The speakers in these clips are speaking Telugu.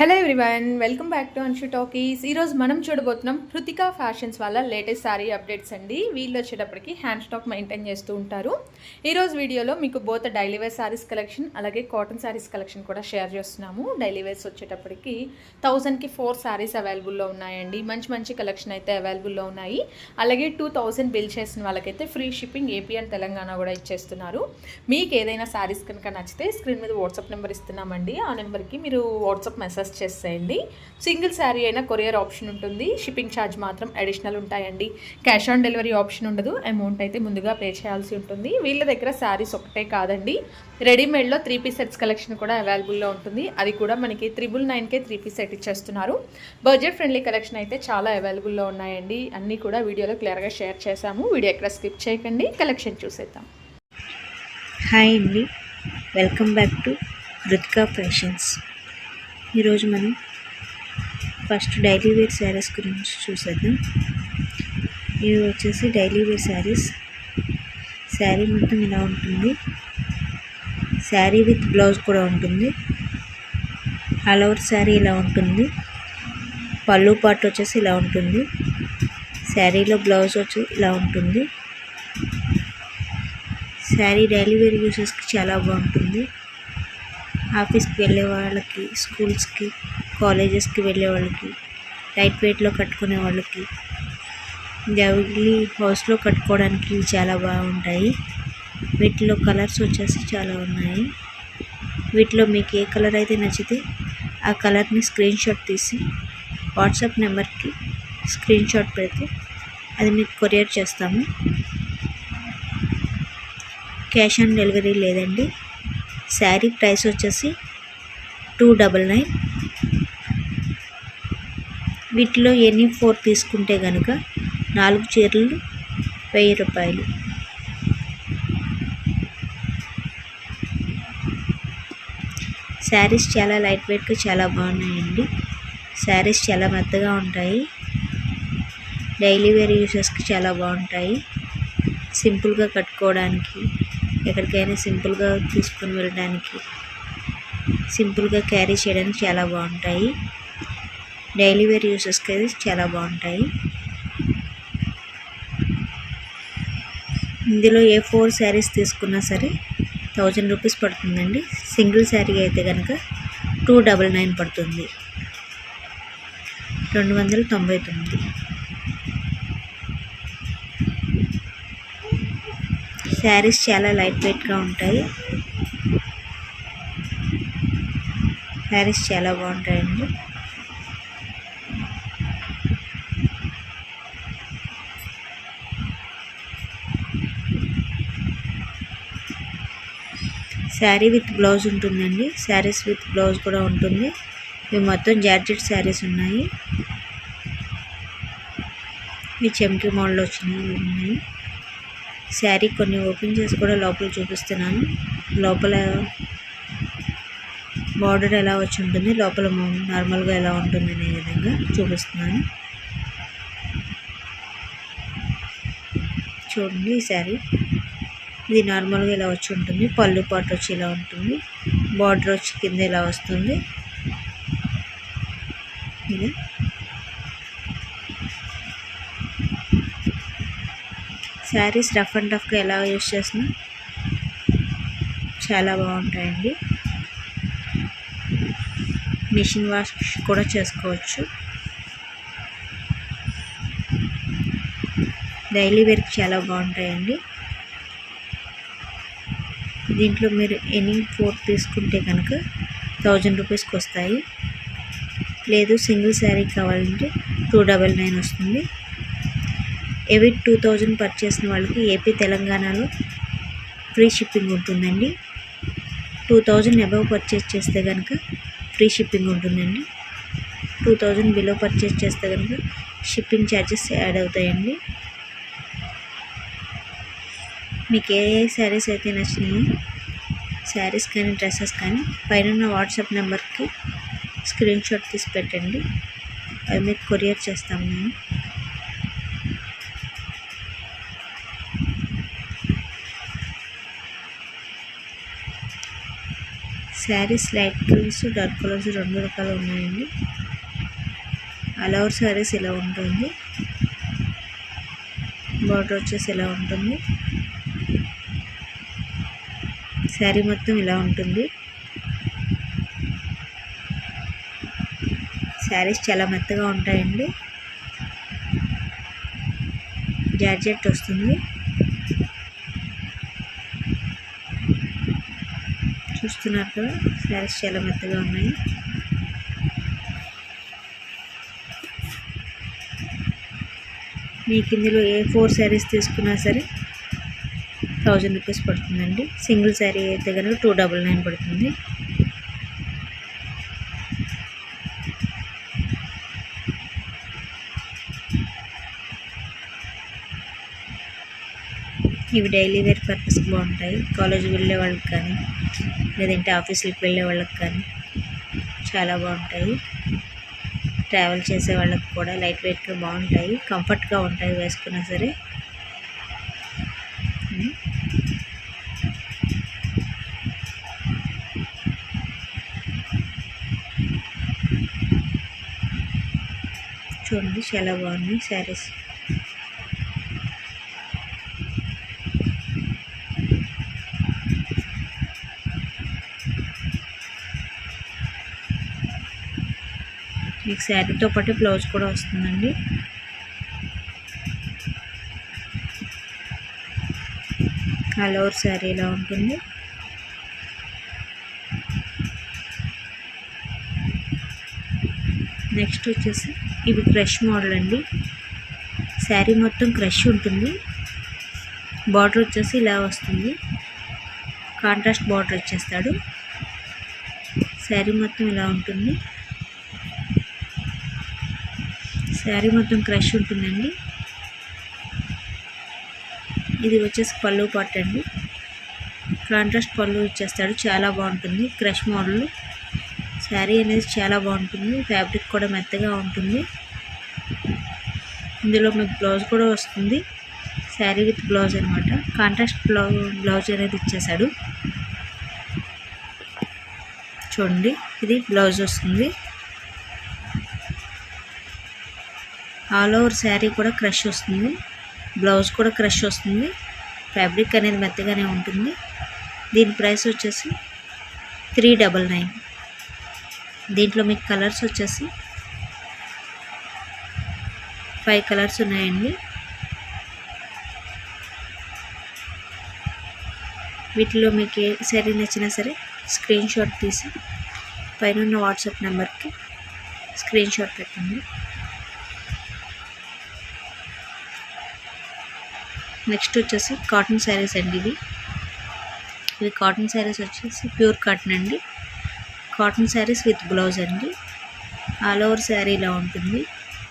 Hello everyone, welcome back to Anshu talkies. ఈరోజు మనం చూడబోతున్నాం హృతికా ఫ్యాషన్స్ వాళ్ళ లేటెస్ట్ శారీ అప్డేట్స్ అండి. వీళ్ళు వచ్చేటప్పటికి హ్యాండ్ స్టాక్ మెయింటైన్ చేస్తూ ఉంటారు. ఈరోజు వీడియోలో మీకు both daily wear saris collection అలాగే కాటన్ శారీస్ కలెక్షన్ కూడా షేర్ చేస్తున్నాము. డైలీ వేర్స్ వచ్చేటప్పటికి 1000కి 4 శారీస్ అవైలబుల్లో ఉన్నాయండి. మంచి కలెక్షన్ అయితే అవైలబుల్లో ఉన్నాయి. అలాగే 2000 బిల్ చేసిన వాళ్ళకైతే free shipping AP and Telangana కూడా ఇచ్చేస్తున్నారు. మీకు ఏదైనా శారీస్ కనుక నచ్చితే స్క్రీన్ మీద వాట్సాప్ నెంబర్ ఇస్తున్నామండి. ఆ నెంబర్కి మీరు వాట్సాప్ మెసేజ్ చేసేయండి. సింగిల్ శారీ అయినా కొరియర్ ఆప్షన్ ఉంటుంది. షిప్పింగ్ ఛార్జ్ మాత్రం అడిషనల్ ఉంటాయండి. క్యాష్ ఆన్ డెలివరీ ఆప్షన్ ఉండదు. అమౌంట్ అయితే ముందుగా పే చేయాల్సి ఉంటుంది. వీళ్ళ దగ్గర శారీస్ ఒకటే కాదండి, రెడీమేడ్లో 3 పీస్ సెట్స్ కలెక్షన్ కూడా అవైలబుల్లో ఉంటుంది. అది కూడా మనకి 999కే 3 పీస్ సెట్ ఇచ్చేస్తున్నారు. బడ్జెట్ ఫ్రెండ్లీ కలెక్షన్ అయితే చాలా అవైలబుల్లో ఉన్నాయండి. అన్నీ కూడా వీడియోలో క్లియర్గా షేర్ చేశాము. వీడియో ఎక్కడ స్కిప్ చేయకండి, కలెక్షన్ చూసేద్దాం. హాయ్ అండి, welcome back to Hrithika fashions. ఈరోజు మనం ఫస్ట్ డైలీ వేర్ శారీస్ గురించి చూసేద్దాం. ఇవి వచ్చేసి డైలీ వేర్ శారీస్. శారీ మొత్తం ఇలా ఉంటుంది. శారీ విత్ బ్లౌజ్ కూడా ఉంటుంది. ఆల్ ఓవర్ శారీ ఇలా ఉంటుంది. పళ్ళు పార్ట్ వచ్చేసి ఇలా ఉంటుంది. శారీలో బ్లౌజ్ వచ్చి ఇలా ఉంటుంది. శారీ డైలీ వేర్ యూజెస్కి చాలా బాగుంటుంది. ఆఫీస్కి వెళ్ళే వాళ్ళకి, స్కూల్స్కి, కాలేజెస్కి వెళ్ళే వాళ్ళకి, లైట్ వెయిట్లో కట్టుకునే వాళ్ళకి, డైలీ హౌస్లో కట్టుకోవడానికి ఇవి చాలా బాగుంటాయి. వీటిలో కలర్స్ వచ్చేసి చాలా ఉన్నాయి. వీటిలో మీకు ఏ కలర్ అయితే నచ్చితే ఆ కలర్ని స్క్రీన్ షాట్ తీసి వాట్సాప్ నెంబర్కి స్క్రీన్ షాట్ పెడితే అది మీకు కొరియర్ చేస్తాము. క్యాష్ ఆన్ డెలివరీ లేదండి. శారీ ప్రైస్ వచ్చేసి 299. వీటిలో ఎనీ 4 తీసుకుంటే కనుక 4 చీరలు 1000 రూపాయలు. శారీస్ చాలా లైట్ వెయిట్గా చాలా బాగున్నాయండి. శారీస్ చాలా మెత్తగా ఉంటాయి. డైలీ వేర్ యూజెస్కి చాలా బాగుంటాయి. సింపుల్గా కట్టుకోవడానికి, ఎక్కడికైనా సింపుల్గా తీసుకుని వెళ్ళడానికి, సింపుల్గా క్యారీ చేయడానికి చాలా బాగుంటాయి. డైలీ వేర్ యూజెస్కి అయితే చాలా బాగుంటాయి. ఇందులో ఏ 4 శారీస్ తీసుకున్నా సరే 1000 రూపీస్ పడుతుందండి. సింగిల్ శారీ అయితే కనుక 299 పడుతుంది, 299. శారీస్ చాలా లైట్ వెయిట్గా ఉంటాయి. శారీస్ చాలా బాగుంటాయండి. శారీ విత్ బ్లౌజ్ ఉంటుందండి. శారీస్ విత్ బ్లౌజ్ కూడా ఉంటుంది. ఇవి మొత్తం జార్జెట్ శారీస్ ఉన్నాయి. ఇవి చెంకి మోడల్ వచ్చినవి ఉన్నాయి. శారీ కొన్ని ఓపెన్ చేసి కూడా లోపల చూపిస్తున్నాను. లోపల బార్డర్ ఎలా వచ్చి ఉంటుంది, లోపల నార్మల్గా ఎలా ఉంటుంది అనే విధంగా చూపిస్తున్నాను. చూడండి, ఈ శారీ ఇది నార్మల్గా ఇలా వచ్చి ఉంటుంది. పళ్ళు పాటు వచ్చి ఇలా ఉంటుంది. బార్డర్ వచ్చి కింద ఇలా వస్తుంది. ఇది శారీస్ రఫ్ అండ్ టఫ్గా ఎలా యూస్ చేసినా చాలా బాగుంటాయండి. మిషన్ వాష్ కూడా చేసుకోవచ్చు. డైలీ వేర్కి చాలా బాగుంటాయండి. దీంట్లో మీరు ఎనీ 4 తీసుకుంటే కనుక 1000 రూపీస్కి వస్తాయి. లేదు సింగిల్ శారీ కావాలంటే 299 వస్తుంది. ఏవి 2000 పర్చేసిన వాళ్ళకి ఏపీ తెలంగాణలో ఫ్రీ షిప్పింగ్ ఉంటుందండి. 2000 అబవ్ పర్చేస్ చేస్తే కనుక ఫ్రీ షిప్పింగ్ ఉంటుందండి. 2000 బిలో పర్చేస్ చేస్తే కనుక షిప్పింగ్ ఛార్జెస్ యాడ్ అవుతాయండి. మీకు ఏ శారీస్ అయితే నచ్చినాయో, శారీస్ కానీ డ్రెస్సెస్ కానీ పైన వాట్సాప్ నెంబర్కి స్క్రీన్ షాట్ తీసి పెట్టండి. అవి మీకు కొరియర్ చేస్తాము మేము. Saris light colours dark colours 2 రకాలు ఉన్నాయండి. ఆల్ ఓవర్ శారీస్ ఇలా ఉంటుంది. బార్డర్ వచ్చేసి ఇలా ఉంటుంది. శారీ మొత్తం ఇలా ఉంటుంది. శారీస్ చాలా మెత్తగా ఉంటాయండి. జార్జెట్ వస్తుంది. చూస్తున్నారు కదా, శారీస్ చాలా మెత్తగా ఉన్నాయి. మీకు ఇందులో ఏ 4 శారీస్ తీసుకున్నా సరే 1000 రూపీస్ పడుతుందండి. సింగిల్ శారీ అయితే కనుక 299 పడుతుంది. ఇవి డైలీ వేర్ పర్పస్కి బాగుంటాయి. కాలేజీకి వెళ్ళే వాళ్ళకి కానీ లేదంటే ఆఫీసులకు వెళ్ళే వాళ్ళకి కానీ చాలా బాగుంటాయి. ట్రావెల్ చేసే వాళ్ళకి కూడా లైట్ వెయిట్గా బాగుంటాయి, కంఫర్ట్గా ఉంటాయి వేసుకున్నా సరే. చూడండి చాలా బాగున్నాయి శారీస్. మీకు శారీతో పాటు బ్లౌజ్ కూడా వస్తుందండి. ఆల్ ఓవర్ శారీ ఇలా ఉంటుంది. నెక్స్ట్ వచ్చేసి ఇవి క్రష్ మోడల్ అండి. శారీ మొత్తం క్రష్ ఉంటుంది. బార్డర్ వచ్చేసి ఇలా వస్తుంది. కాంట్రాస్ట్ బార్డర్ వచ్చేస్తాడు. శారీ మొత్తం ఇలా ఉంటుంది. శారీ మొత్తం క్రష్ ఉంటుందండి. ఇది వచ్చేసి పళ్ళు పార్ట్ అండి. కాంట్రాస్ట్ పళ్ళు ఇచ్చేస్తాడు. చాలా బాగుంటుంది. క్రష్ మోడల్ శారీ అనేది చాలా బాగుంటుంది. ఫ్యాబ్రిక్ కూడా మెత్తగా ఉంటుంది. ఇందులో మీకు బ్లౌజ్ కూడా వస్తుంది. శారీ విత్ బ్లౌజ్ అనమాట. కాంట్రాస్ట్ బ్లౌజ్ అనేది ఇచ్చేసాడు. చూడండి, ఇది బ్లౌజ్ వస్తుంది. ఆల్ ఓవర్ శారీ కూడా క్రష్ వస్తుంది. బ్లౌజ్ కూడా క్రష్ వస్తుంది. ఫ్యాబ్రిక్ అనేది మెత్తగానే ఉంటుంది. దీని ప్రైస్ వచ్చేసి 399. దీంట్లో మీకు కలర్స్ వచ్చేసి 5 కలర్స్ ఉన్నాయండి. వీటిలో మీకు ఏ శారీ నచ్చినా సరే స్క్రీన్ షాట్ తీసి పైన ఉన్న వాట్సాప్ నెంబర్కి స్క్రీన్ షాట్ పెట్టండి. నెక్స్ట్ వచ్చేసి కాటన్ శారీస్ అండి. ఇవి కాటన్ శారీస్ వచ్చేసి ప్యూర్ కాటన్ అండి. కాటన్ శారీస్ విత్ బ్లౌజ్ అండి. ఆల్ ఓవర్ శారీ ఇలా ఉంటుంది.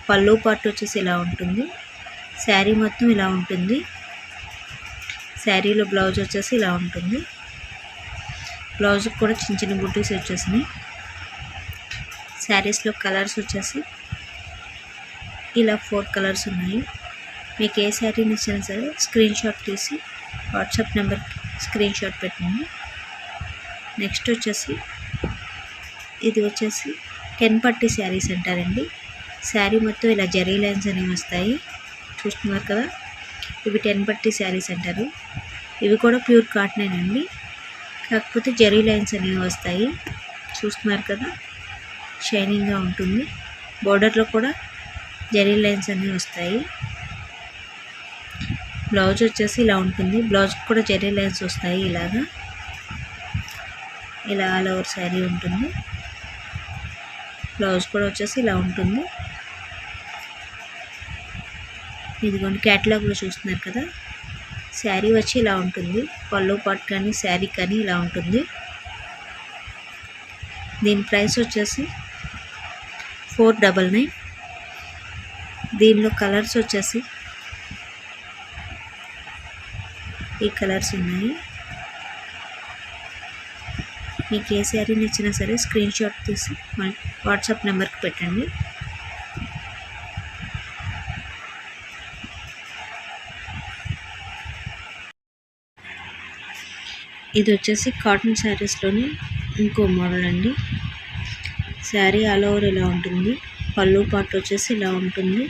పళ్ళు పార్ట్ వచ్చేసి ఇలా ఉంటుంది. శారీ మొత్తం ఇలా ఉంటుంది. శారీలో బ్లౌజ్ వచ్చేసి ఇలా ఉంటుంది. బ్లౌజ్కి కూడా చిన్న చిన్న బుట్టీస్ వచ్చేసినాయి. శారీస్లో కలర్స్ వచ్చేసి ఇలా 4 కలర్స్ ఉన్నాయి. మీకు ఏ శారీ నచ్చినా సరే స్క్రీన్ షాట్ తీసి వాట్సాప్ నెంబర్కి స్క్రీన్ షాట్ పెట్టండి. నెక్స్ట్ వచ్చేసి ఇది వచ్చేసి 10 పట్టీ శారీస్ అంటారండి. శారీ మొత్తం ఇలా జరీ లైన్స్ అనేవి వస్తాయి. చూస్తున్నారు కదా, ఇవి 10 పట్టీ శారీస్ అంటారు. ఇవి కూడా ప్యూర్ కాటనేనండి, కాకపోతే జరీ లైన్స్ అనేవి వస్తాయి. చూస్తున్నారు కదా, షైనింగ్గా ఉంటుంది. బోర్డర్లో కూడా జరీ లైన్స్ అనేవి వస్తాయి. బ్లౌజ్ వచ్చేసి ఇలా ఉంటుంది. బ్లౌజ్ కూడా జరీ లైన్స్ వస్తాయి. ఇలాగా ఇలా ఆల్ ఓవర్ శారీ ఉంటుంది. బ్లౌజ్ కూడా వచ్చేసి ఇలా ఉంటుంది. ఇదిగోండి, క్యాటలాగ్లో చూస్తున్నారు కదా, శారీ వచ్చి ఇలా ఉంటుంది. పళ్ళు పాట్ కానీ శారీ కానీ ఇలా ఉంటుంది. దీని ప్రైస్ వచ్చేసి 499. దీనిలో కలర్స్ వచ్చేసి ఈ కలర్స్ ఉన్నాయి. మీకు ఏ శారీ నచ్చినా సరే స్క్రీన్ షాట్ తీసి వాట్సాప్ నెంబర్కి పెట్టండి. ఇది వచ్చేసి కాటన్ శారీస్లోని ఇంకో మోడల్ అండి. శారీ ఆల్ ఓవర్ ఇలా ఉంటుంది. పళ్ళు పార్ట్ వచ్చేసి ఇలా ఉంటుంది.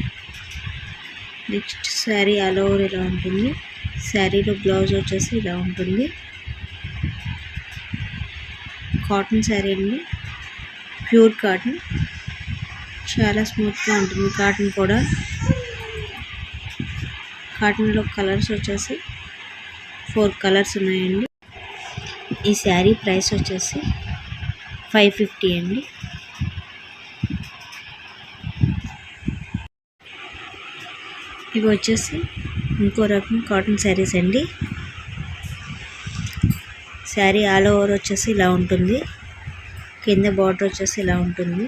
నెక్స్ట్ శారీ ఆల్ ఓవర్ ఇలా ఉంటుంది. శారీలో బ్లౌజ్ వచ్చేసి ఇలా ఉంటుంది. కాటన్ శారీ అండి, ప్యూర్ కాటన్, చాలా స్మూత్గా ఉంటుంది. కాటన్ కూడా, కాటన్లో కలర్స్ వచ్చేసి 4 కలర్స్ ఉన్నాయండి. ఈ శారీ ప్రైస్ వచ్చేసి 550 అండి. ఇవి వచ్చేసి ఇంకో రకం కాటన్ శారీస్ అండి. శారీ ఆల్ ఓవర్ వచ్చేసి ఇలా ఉంటుంది. కింద బార్డర్ వచ్చేసి ఇలా ఉంటుంది.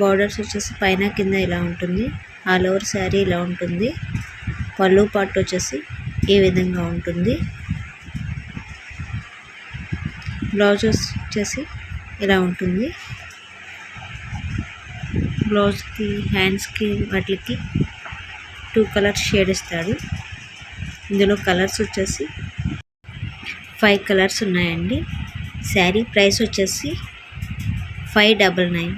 బార్డర్స్ వచ్చేసి పైన కింద ఇలా ఉంటుంది. ఆల్ ఓవర్ శారీ ఇలా ఉంటుంది. పళ్ళు పార్ట్ వచ్చేసి ఈ విధంగా ఉంటుంది. బ్లౌజ్ వచ్చేసి ఇలా ఉంటుంది. బ్లౌజ్కి, హ్యాండ్స్కి, వాటికి 2 కలర్స్ షేడ్ ఇస్తాడు. ఇందులో కలర్స్ వచ్చేసి 5 కలర్స్ ఉన్నాయండి. శారీ ప్రైస్ వచ్చేసి 599.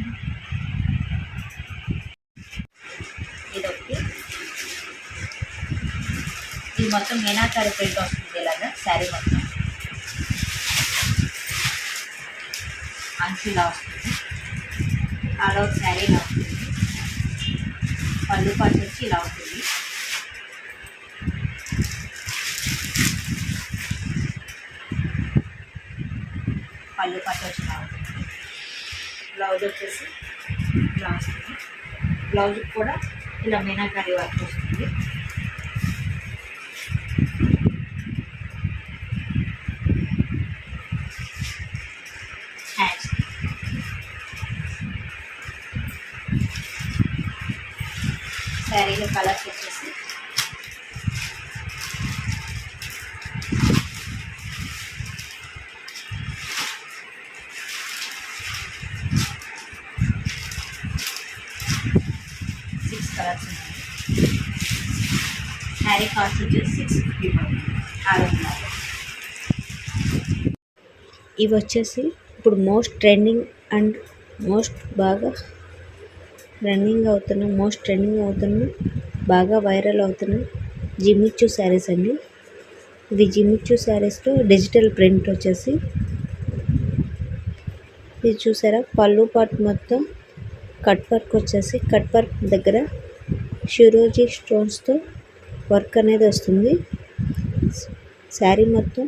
ఇది మొత్తం మీనాకారి ప్రింట్ వస్తుంది. ఇలాగా శారీ మొత్తం అంచు ఇలా వస్తుంది. ఆల్ ఓవర్ శారీ ఇలా ఉంటుంది. పళ్ళు పాటు వచ్చి ఇలా ఉంటుంది. పళ్ళు పాటు వచ్చి ఇలా ఉంటుంది. బ్లౌజ్ వచ్చేసి ఇలా వస్తుంది. బ్లౌజ్ కూడా ఇలా మీనాకారి వర్క్ వస్తుంది. హ్యాండ్స్ శారీలో కలర్స్ వచ్చేసి కలర్స్ ఉన్నాయి. శారీ కాస్ట్ వచ్చేసి 650 పడుతుంది. 600. ఇవి వచ్చేసి ఇప్పుడు మోస్ట్ ట్రెండింగ్ అండ్ బాగా ట్రెండింగ్ అవుతున్న బాగా వైరల్ అవుతున్న జిమ్మిచూ శారీస్ అండి. ఇది జిమ్మిచూ శారీస్లో డిజిటల్ ప్రింట్ వచ్చేసి ఇది చూసారా. పళ్ళు పార్ట్ మొత్తం కట్ వర్క్ వచ్చేసి, కట్ వర్క్ దగ్గర షిరోజీ స్టోన్స్తో వర్క్ అనేది వస్తుంది. శారీ మొత్తం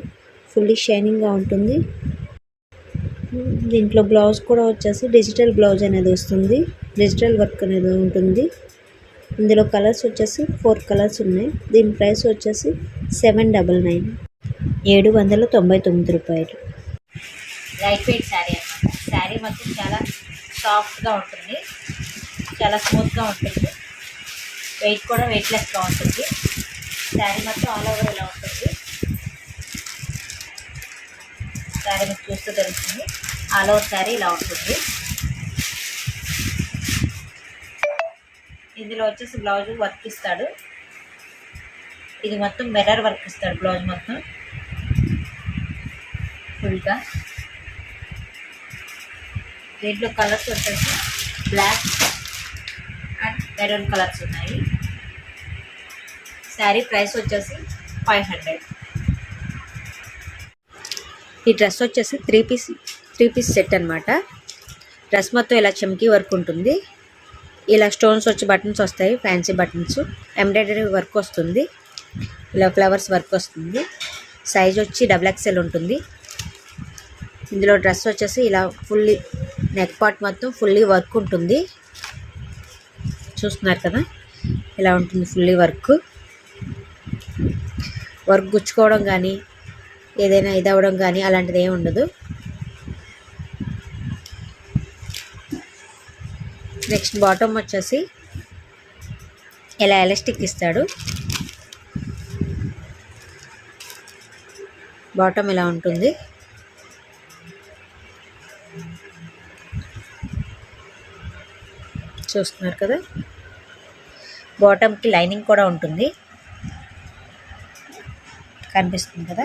ఫుల్లీ షైనింగ్గా ఉంటుంది. దీంట్లో బ్లౌజ్ కూడా వచ్చేసి డిజిటల్ బ్లౌజ్ అనేది వస్తుంది. డిజిటల్ వర్క్ అనేది ఉంటుంది. ఇందులో కలర్స్ వచ్చేసి 4 కలర్స్ ఉన్నాయి. దీని ప్రైస్ వచ్చేసి 799. 799 రూపాయలు. లైట్ వెయిట్ శారీ అన్నమాట. శారీ మొత్తం చాలా సాఫ్ట్గా ఉంటుంది, చాలా స్మూత్గా ఉంటుంది. వెయిట్ కూడా వెయిట్లెస్గా ఉంటుంది. శారీ మొత్తం ఆల్ ఓవర్ ఇలా ఉంటుంది. శారీ మీకు చూస్తూ తెలుస్తుంది. ఆల్ ఓవర్ శారీ ఇలా ఉంటుంది. ఇందులో వచ్చేసి బ్లౌజ్ వర్క్ ఇస్తాడు. ఇది మొత్తం మిర్రర్ వర్క్ ఇస్తాడు. బ్లౌజ్ మొత్తం ఫుల్గా. దీంట్లో కలర్స్ వచ్చేసి బ్లాక్ అండ్ మెరూన్ కలర్స్ ఉన్నాయి. శారీ ప్రైస్ వచ్చేసి 500. ఈ డ్రెస్ వచ్చేసి త్రీ పీస్ సెట్ అనమాట. డ్రెస్ మొత్తం ఇలా చమ్కీ వర్క్ ఉంటుంది. ఇలా స్టోన్స్ వచ్చి బటన్స్ వస్తాయి, ఫ్యాన్సీ బటన్స్. ఎంబ్రాయిడరీ వర్క్ వస్తుంది. ఇలా ఫ్లవర్స్ వర్క్ వస్తుంది. సైజ్ వచ్చి XXL ఉంటుంది. ఇందులో డ్రెస్ వచ్చేసి ఇలా ఫుల్లీ నెక్ పార్ట్ మొత్తం ఫుల్లీ వర్క్ ఉంటుంది. చూస్తున్నారు కదా, ఇలా ఉంటుంది ఫుల్లీ వర్క్ గుచ్చుకోవడం కానీ ఏదైనా ఇది అవ్వడం కానీ అలాంటిది ఏమి ఉండదు. నెక్స్ట్ బాటమ్ వచ్చేసి ఇలా ఎలాస్టిక్ ఇస్తాడు. బాటమ్ ఇలా ఉంటుంది. చూస్తున్నారు కదా, బాటమ్కి లైనింగ్ కూడా ఉంటుంది. కనిపిస్తుంది కదా,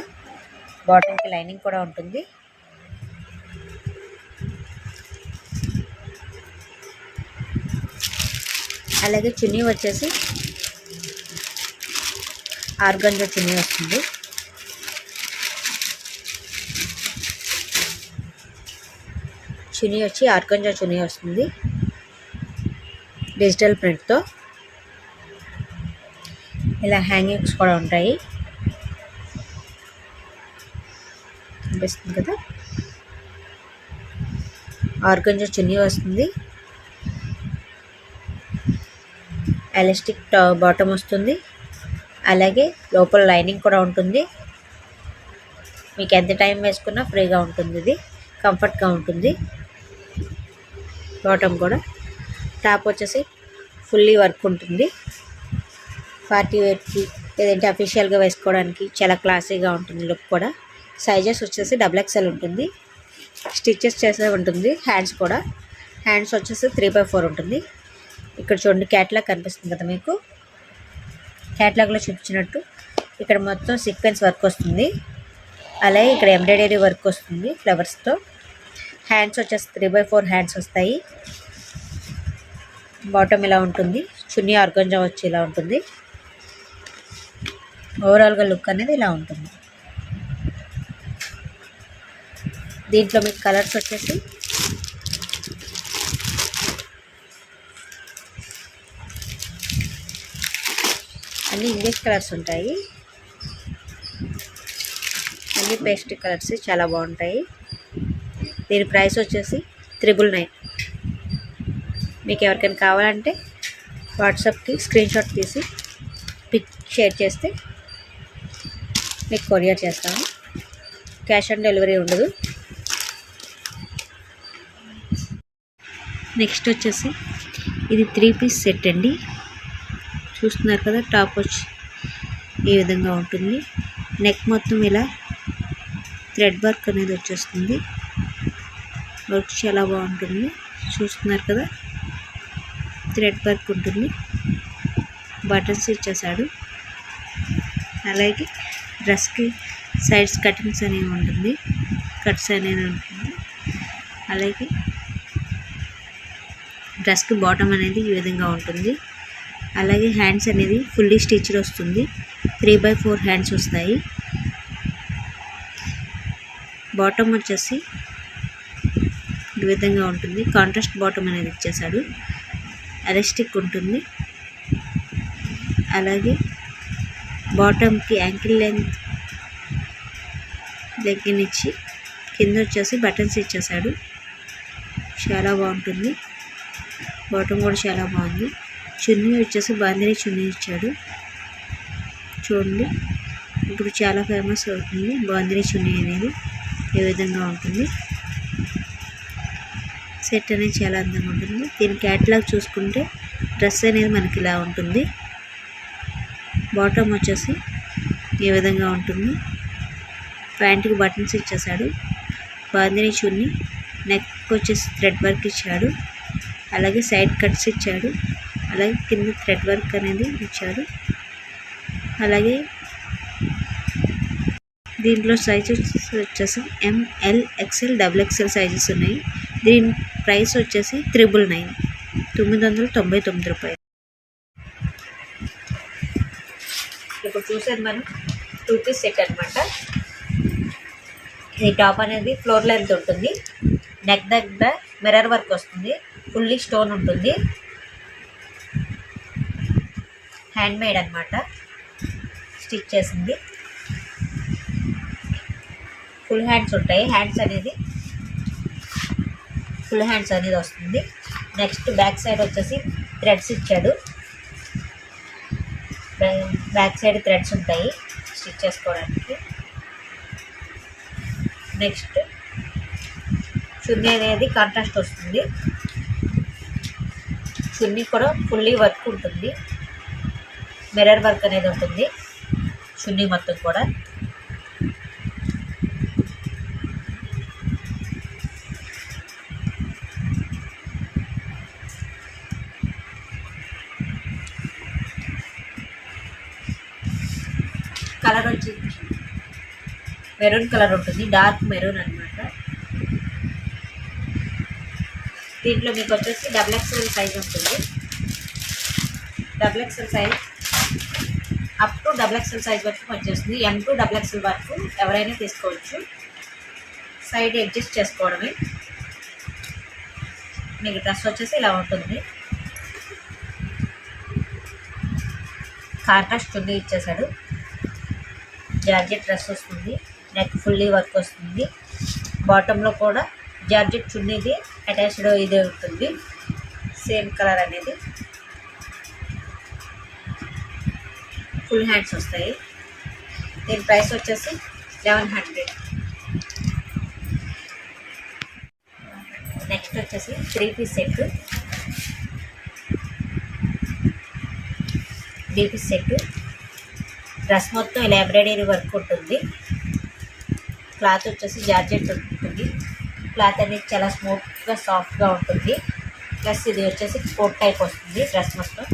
బాటమ్కి లైనింగ్ కూడా ఉంటుంది. అలాగే చున్నీ వచ్చేసి ఆర్గంజా చున్నీ వస్తుంది. చున్నీ వచ్చి ఆర్గంజా చున్నీ వస్తుంది డిజిటల్ ప్రింట్తో. ఇలా హ్యాంగింగ్స్ కూడా ఉంటాయి, కనిపిస్తుంది కదా. ఆర్గంజా చున్నీ వస్తుంది, ఎలాస్టిక్ బాటమ్ వస్తుంది, అలాగే లోపల లైనింగ్ కూడా ఉంటుంది. మీకు ఎంత టైం వేసుకున్నా ఫ్రీగా ఉంటుంది, ఇది కంఫర్ట్గా ఉంటుంది. బాటమ్ కూడా, టాప్ వచ్చేసి ఫుల్లీ వర్క్ ఉంటుంది. పార్టీ వేర్కి లేదంటే అఫీషియల్గా వేసుకోవడానికి చాలా క్లాసీగా ఉంటుంది లుక్ కూడా. సైజెస్ వచ్చేసి XXL ఉంటుంది, స్టిచెస్ చేసే ఉంటుంది. హ్యాండ్స్ వచ్చేసి 3/4 ఉంటుంది. ఇక్కడ చూడండి, క్యాట్లాగ్ కనిపిస్తుంది కదా మీకు, క్యాట్లాగ్లో చూపించినట్టు ఇక్కడ మొత్తం సీక్వెన్స్ వర్క్ వస్తుంది. అలాగే ఇక్కడ ఎంబ్రాయిడరీ వర్క్ వస్తుంది ఫ్లవర్స్తో. హ్యాండ్స్ వచ్చేసి 3/4 హ్యాండ్స్ వస్తాయి. బాటమ్ ఇలా ఉంటుంది, చున్నీ ఆర్గంజా వచ్చి ఇలా ఉంటుంది. ఓవరాల్గా లుక్ అనేది ఇలా ఉంటుంది. దీంట్లో మీకు కలర్స్ వచ్చేసి అన్ని ఇంగ్లీష్ కలర్స్ ఉంటాయి, అన్ని పేస్ట్రీ కలర్స్ చాలా బాగుంటాయి. దీని ప్రైస్ వచ్చేసి 999. మీకు ఎవరికైనా కావాలంటే వాట్సాప్కి స్క్రీన్ షాట్ తీసి పిక్ షేర్ చేస్తే మీకు కొరియర్ చేస్తాము. క్యాష్ ఆన్ డెలివరీ ఉండదు. నెక్స్ట్ వచ్చేసి ఇది 3 పీస్ సెట్ అండి. చూస్తున్నారు కదా, టాప్ వచ్చి ఈ విధంగా ఉంటుంది. నెక్ మొత్తం ఇలా థ్రెడ్ వర్క్ అనేది వచ్చేస్తుంది. వర్క్ చాలా బాగుంటుంది. చూస్తున్నారు కదా, థ్రెడ్ వర్క్ ఉంటుంది. బటన్స్ ఇచ్చేసాడు. అలాగే డ్రెస్కి సైడ్స్ కటింగ్స్ అనేవి ఉంటుంది, కట్స్ అనేది ఉంటుంది. అలాగే డ్రెస్కి బాటమ్ అనేది ఈ విధంగా ఉంటుంది. అలాగే హ్యాండ్స్ అనేది ఫుల్లీ స్టిచ్డ్ వస్తుంది, 3/4 హ్యాండ్స్ వస్తాయి. బాటమ్ వచ్చేసి ఈ విధంగా ఉంటుంది, కాంట్రాస్ట్ బాటమ్ అనేది ఇచ్చేసాడు. ఎలాస్టిక్ ఉంటుంది. అలాగే బాటమ్కి యాంకిల్ లెంత్ దగ్గర ఇచ్చి కింద వచ్చేసి బటన్స్ ఇచ్చేసాడు. చాలా బాగుంటుంది. బాటమ్ కూడా చాలా బాగుంది. చున్నీ వచ్చేసి బాందిని చున్నీ ఇచ్చాడు. చూడండి, ఇప్పుడు చాలా ఫేమస్ అవుతుంది బాందిని చున్నీ అనేది. ఏ విధంగా ఉంటుంది, సెట్ అనేది చాలా అందంగా ఉంటుంది. దీని క్యాటలాగ్ చూసుకుంటే డ్రెస్ అనేది మనకి ఇలా ఉంటుంది. బాటమ్ వచ్చేసి ఈ విధంగా ఉంటుంది. ప్యాంట్కి బటన్స్ ఇచ్చేసాడు. బాందిని చున్నీ, నెక్ వచ్చేసి థ్రెడ్ వర్క్ ఇచ్చాడు. అలాగే సైడ్ కట్స్ ఇచ్చాడు. అలాగే కింద థ్రెడ్ వర్క్ అనేది ఇచ్చాడు. అలాగే దీంట్లో సైజెస్ వచ్చేసి ML, XL, XXL సైజెస్ ఉన్నాయి. దీని ప్రైస్ వచ్చేసి 999 రూపాయలు. ఇప్పుడు చూసేది మనం 2 పీస్ సెట్ అనమాట. ఈ టాప్ అనేది ఫ్లోర్ లెంత్ ఉంటుంది. నెక్ దగ్గర మిర్రర్ వర్క్ వస్తుంది, ఫుల్లీ స్టోన్ ఉంటుంది. హ్యాండ్ మేడ్ అనమాట, స్టిచ్ చేసింది. ఫుల్ హ్యాండ్స్ ఉంటాయి. ఫుల్ హ్యాండ్స్ అనేది వస్తుంది. నెక్స్ట్ బ్యాక్ సైడ్ వచ్చేసి థ్రెడ్స్ ఇచ్చాడు. బ్యాక్ సైడ్ థ్రెడ్స్ ఉంటాయి స్టిచ్ చేసుకోవడానికి. నెక్స్ట్ చున్నీ అనేది కాంట్రాస్ట్ వస్తుంది. చున్నీ కూడా ఫుల్లీ వర్క్ ఉంటుంది, మిర్రర్ వర్క్ అనేది ఉంటుంది చున్నీ మొత్తం కూడా. కలర్ వచ్చి మెరూన్ కలర్ ఉంటుంది, డార్క్ మెరూన్ అనమాట. దీంట్లో మీకు వచ్చేసి XXL సైజ్ ఉంటుంది. XXL size up to XXL size వరకు వచ్చేస్తుంది. M to XXL వరకు ఎవరైనా తీసుకోవచ్చు. సైడ్ అడ్జస్ట్ చేసుకోవడమే. మీకు డ్రెస్ వచ్చేసి ఇలా ఉంటుంది. కాంట్రాస్ట్ చున్నీ ఇచ్చేసాడు. జార్జెట్ డ్రెస్ వస్తుంది. నెక్ ఫుల్లీ వర్క్ వస్తుంది. బాటంలో కూడా జార్జెట్ చున్నీది అటాచ్డ్ ఇదే ఉంటుంది. సేమ్ కలర్ అనేది. ఫుల్ హ్యాండ్స్ వస్తాయి. దీని ప్రైస్ వచ్చేసి 1100. నెక్స్ట్ వచ్చేసి 3 piece set. 3 piece set. Dress మొత్తం ఇలా ఎంబ్రాయిడరీ వర్క్ ఉంటుంది. క్లాత్ వచ్చేసి జార్జెట్ ఉంటుంది. క్లాత్ అనేది చాలా స్మూత్గా సాఫ్ట్గా ఉంటుంది. ప్లస్ ఇది వచ్చేసి కోట్ టైప్ వస్తుంది. డ్రెస్ మొత్తం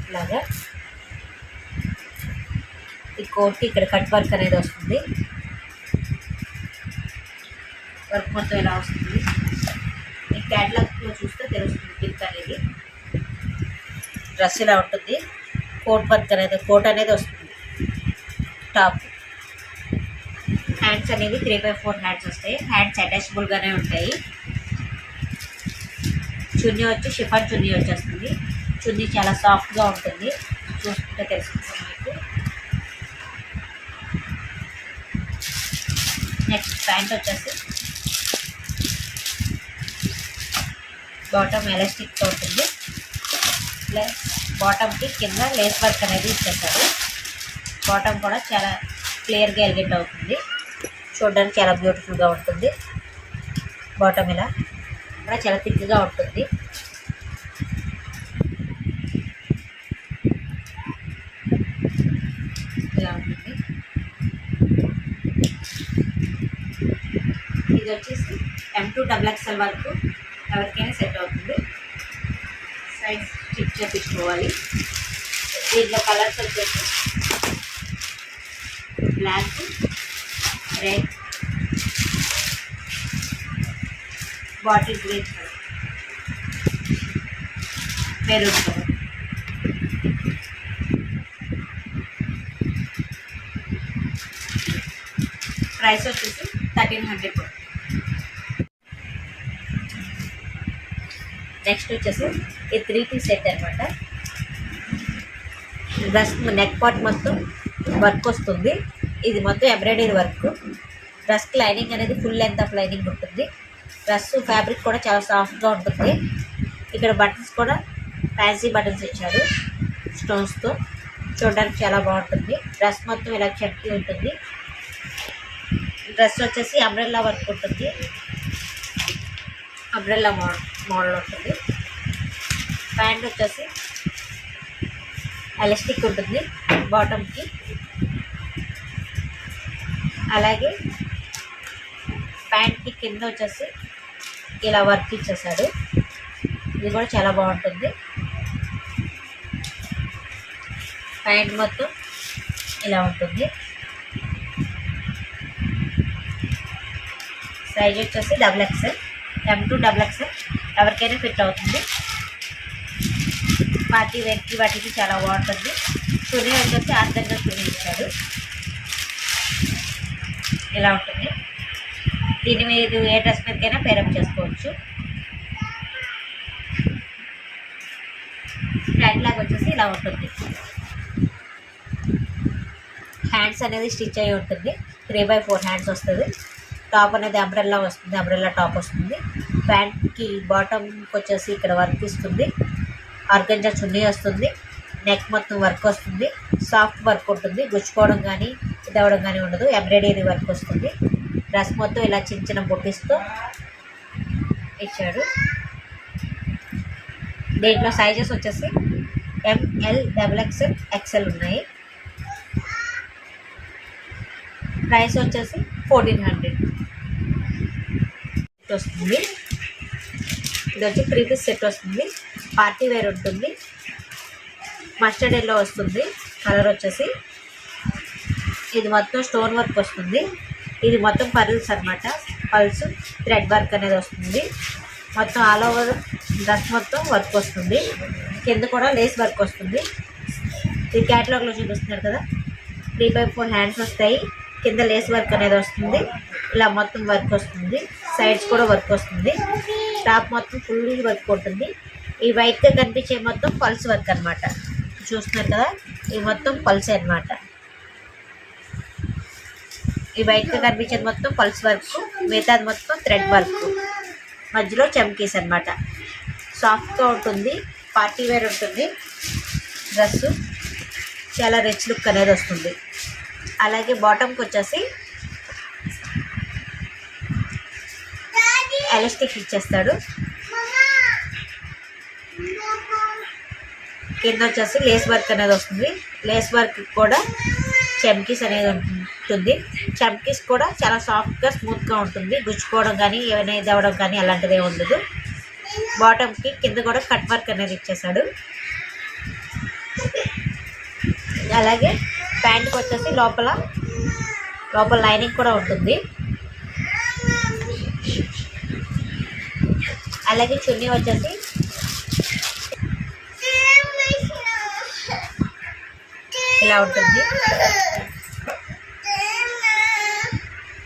ఇలాగా ఈ కోట్కి ఇక్కడ కట్ వర్క్ అనేది వస్తుంది. వర్క్ మొత్తం ఇలా వస్తుంది. ఈ క్యాటలాగ్లో చూస్తే తెలుస్తుంది పింక్ అనేది. డ్రెస్ ఇలా ఉంటుంది. కోట్ వర్క్ అనేది కోట్ అనేది వస్తుంది. టాప్ హ్యాండ్స్ అనేవి 3/4 హ్యాండ్స్ వస్తాయి. హ్యాండ్స్ అటాచబుల్గానే ఉంటాయి. చున్నీ వచ్చి షిఫాన్ చున్నీ వచ్చేస్తుంది. చున్నీ చాలా సాఫ్ట్గా ఉంటుంది. చూసుకుంటే తెలుసుకుంటాం మీకు. నెక్స్ట్ ప్యాంట్ వచ్చేసి బాటమ్ ఎలాస్టిక్తో ఉంటుంది. ప్లస్ బాటమ్కి కింద లేస్ వర్క్ అనేది ఇచ్చేస్తారు. బాటమ్ కూడా చాలా క్లియర్గా ఎలిగేట్ అవుతుంది. చూడడానికి చాలా బ్యూటిఫుల్గా ఉంటుంది. బాటమ్ ఇలా కూడా చాలా థిక్గా ఉంటుంది. ఇలా ఉంటుంది. ఇది వచ్చేసి M to XXL వరకు ఎవరికైనా సెట్ అవుతుంది. సైజ్ స్టిచ్ చేయించుకోవాలి. దీంట్లో కలర్స్ వచ్చేసి black, red, bottle green colour, maroon colour. Price వచ్చేసి 1300. నెక్స్ట్ వచ్చేసి ఈ 3 పీస్ సెట్ అనమాట. డ్రెస్ నెక్ పార్ట్ మొత్తం వర్క్ వస్తుంది. ఇది మొత్తం ఎంబ్రాయిడరీ వర్క్. డ్రెస్కి లైనింగ్ అనేది ఫుల్ లెంత్ ఆఫ్ లైనింగ్ ఉంటుంది. డ్రెస్ ఫ్యాబ్రిక్ కూడా చాలా సాఫ్ట్గా ఉంటుంది. ఇక్కడ బటన్స్ కూడా ఫ్యాన్సీ బటన్స్ ఇచ్చారు స్టోన్స్తో. చూడడానికి చాలా బాగుంటుంది. డ్రెస్ మొత్తం ఇలా చెక్కి ఉంటుంది. డ్రెస్ వచ్చేసి అంబ్రెల్లా వర్క్ ఉంటుంది. అంబ్రెల్లా మోడల్ ఉంటుంది. ప్యాంట్ వచ్చేసి ఎలాస్టిక్ ఉంటుంది బాటమ్కి. అలాగే ప్యాంట్కి కింద వచ్చేసి ఇలా వర్క్ ఇచ్చేసాడు. ఇది కూడా చాలా బాగుంటుంది. ప్యాంట్ మొత్తం ఇలా ఉంటుంది. సైజ్ వచ్చేసి XXL, M to XXL ఎవరికైనా ఫిట్ అవుతుంది. పార్టీ వేర్కి వాటికి చాలా బాగుంటుంది. చున్నీ వచ్చేసి ఆర్గంజా చున్నీ ఇచ్చాడు. ఇలా ఉంటుంది. దీన్ని మీరు ఏ డ్రెస్ మీదకైనా పేరప్ చేసుకోవచ్చు. క్యాట్లాగ్ వచ్చేసి ఇలా ఉంటుంది. హ్యాండ్స్ అనేది స్టిచ్ అయ్యి ఉంటుంది. 3/4 హ్యాండ్స్ వస్తుంది. టాప్ అనేది అంబ్రెల్లా వస్తుంది. అంబ్రెల్లా టాప్ వస్తుంది. ప్యాంట్కి బాటమ్కి వచ్చేసి ఇక్కడ వర్క్ ఇస్తుంది. ఆర్గంజా చున్నీ వస్తుంది. నెక్ మొత్తం వర్క్ వస్తుంది. సాఫ్ట్ వర్క్ ఉంటుంది. గుచ్చుకోవడం కానీ ఇది అవ్వడం కానీ ఉండదు. ఎంబ్రాయిడరీ వర్క్ వస్తుంది. డ్రెస్ మొత్తం ఇలా చిన్న చిన్న బొట్టిస్తో ఇచ్చాడు. దీంట్లో సైజెస్ వచ్చేసి ML, XXL, XL ఉన్నాయి. ప్రైస్ వచ్చేసి 1400 వస్తుంది. ఇది వచ్చి 3 పీస్ సెట్ వస్తుంది. పార్టీ వేర్ ఉంటుంది. మస్టర్డ్ ఎల్లో వస్తుంది కలర్ వచ్చేసి. ఇది మొత్తం స్టోన్ వర్క్ వస్తుంది. ఇది మొత్తం పర్ల్స్ అనమాట. పల్స్ థ్రెడ్ వర్క్ అనేది వస్తుంది. మొత్తం ఆల్ ఓవర్ డ్రెస్ మొత్తం వర్క్ వస్తుంది. కింద కూడా లేస్ వర్క్ వస్తుంది. ఇది క్యాటలాగ్లో చూపిస్తున్నారు కదా, 3/4 హ్యాండ్స్ వస్తాయి. కింద లేస్ వర్క్ అనేది వస్తుంది. ఇలా మొత్తం వర్క్ వస్తుంది. సైడ్స్ కూడా వర్క్ వస్తుంది. టాప్ మొత్తం ఫుల్ వర్క్ ఉంటుంది. ఈ వైట్గా కనిపించే మొత్తం పల్స్ వర్క్ అనమాట. చూస్తున్నారు కదా, ఈ మొత్తం పల్సే అనమాట. ఈ వైట్గా కనిపించేది మొత్తం పల్స్ వర్క్, మిగతాది మొత్తం థ్రెడ్ వర్క్, మధ్యలో చమ్కీస్ అనమాట. సాఫ్ట్గా ఉంటుంది, పార్టీ వేర్ ఉంటుంది. డ్రెస్సు చాలా రిచ్ లుక్ అనేది వస్తుంది. అలాగే బాటమ్కి వచ్చేసి ఎలాస్టిక్ ఇచ్చేస్తాడు. కింద వచ్చేసి లేస్ వర్క్ అనేది వస్తుంది. లేస్ వర్క్ కూడా చమ్కీస్ అనేది ఉంటుంది. చమ్కీస్ కూడా చాలా సాఫ్ట్గా స్మూత్గా ఉంటుంది. గుచ్చుకోవడం కానీ ఏమైనా ఇది అవ్వడం కానీ అలాంటిది ఏమి ఉండదు. బాటమ్కి కింద కూడా కట్ వర్క్ అనేది ఇచ్చేసాడు. అలాగే ప్యాంట్కి వచ్చేసి లోపల లైనింగ్ కూడా ఉంటుంది. అలాగే చున్నీ వచ్చేసి ఇలా ఉంటుంది.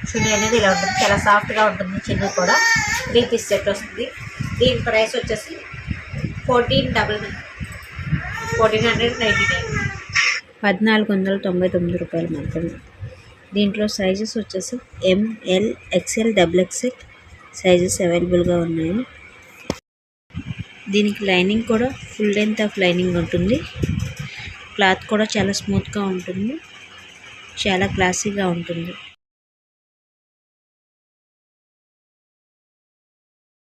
చున్నీ అనేది ఇలా ఉంటుంది, చాలా సాఫ్ట్గా ఉంటుంది. చున్నీ కూడా 3 పీస్ సెట్ వస్తుంది. దీని ప్రైస్ వచ్చేసి 1499. 1499 రూపాయలు మాత్రమే. దీంట్లో సైజెస్ వచ్చేసి ML, XL, XXL సైజెస్ అవైలబుల్గా ఉన్నాయి. దీనికి లైనింగ్ కూడా ఫుల్ లెంత్ ఆఫ్ లైనింగ్ ఉంటుంది. క్లాత్ కూడా చాలా స్మూత్గా ఉంటుంది, చాలా క్లాసీగా ఉంటుంది.